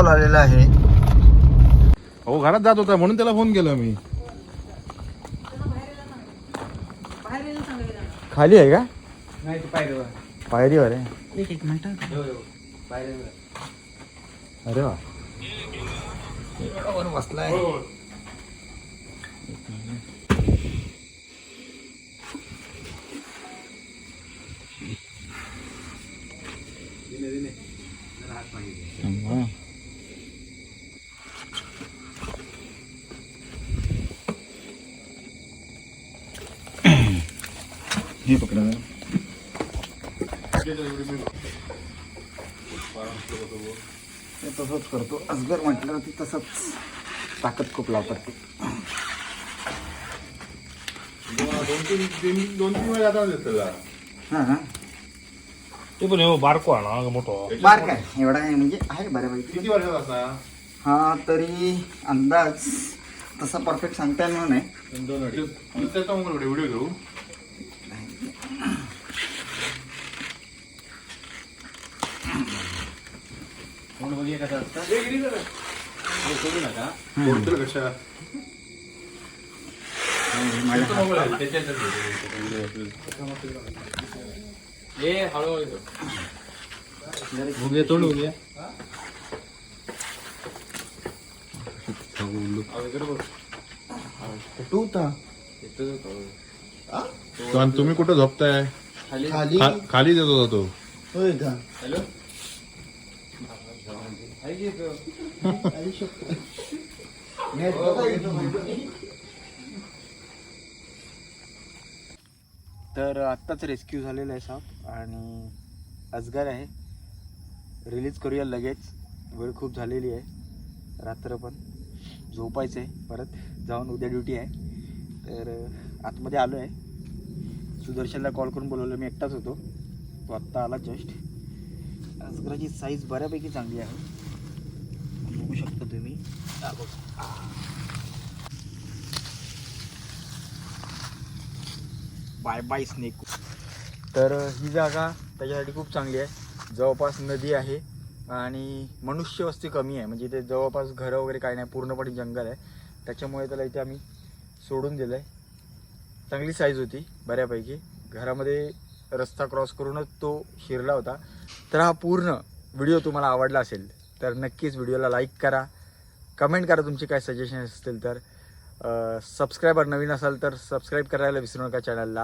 Call आलेला आहे. हो घरात जात होता म्हणून त्याला फोन केला मी. खाली आहे का? नाही ते पायरीवर. पायरीवर आहे. एक मिनिट. पायरीवर. अरे वा. वर बसलाय. हे पकडा. ते तसंच करतो. अजगर म्हटलं की तसंच ताकद खूप लावतात ते. दोन तीन वेळा आता त्याला. हां ते पण हो बारको आहे ना मोठो. बार काय एवढा आहे म्हणजे आहे बऱ्यापैकी. किती वर्षाचा असा? हा तरी अंदाज तसा परफेक्ट सांगता येणार नाही. 2 अडीच. त्याचा मोबाईल व्हिडिओ घेऊ. म्हणून बघूया कसं असतं. सोडू नका. बोलतो कशा? हळूहळू बघूया तोडू बघूया. कुठं होता? तुम्ही कुठं झोपताय? खाली. खाली देतो होता तो. होय का? हॅलो. तर आत्ताच रेस्क्यू झालेला आहे साप आणि अजगर आहे. रिलीज करूया लगेच. वेळ खूप झालेली आहे. रात्र पण झोपायचं आहे. परत जाऊन उद्या ड्युटी आहे. तर आतमध्ये आलो आहे. सुदर्शनला कॉल करून बोलवलं. मी एकटाच होतो. तो आत्ता आला जस्ट. अजगराची साईज बऱ्यापैकी चांगली आहे. बघू शकता तुम्ही. Bye bye snake. तर ही जागा त्याच्यासाठी खूप चांगली आहे. जवळपास नदी आहे आणि मनुष्यवस्ती कमी आहे. म्हणजे इथे जवळपास घरं वगैरे काही नाही. पूर्णपणे जंगल आहे. त्याच्यामुळे त्याला इथे आम्ही सोडून दिलं आहे. चांगली साईज होती बऱ्यापैकी. घरामध्ये रस्ता क्रॉस करूनच तो शिरला होता. तर हा पूर्ण व्हिडिओ तुम्हाला आवडला असेल तर नक्कीच व्हिडिओला लाईक करा. कमेंट करा तुमचे काय सजेशन असतील तर. सबस्क्रायबर नवीन असाल तर सबस्क्राईब करायला विसरू नका चॅनलला.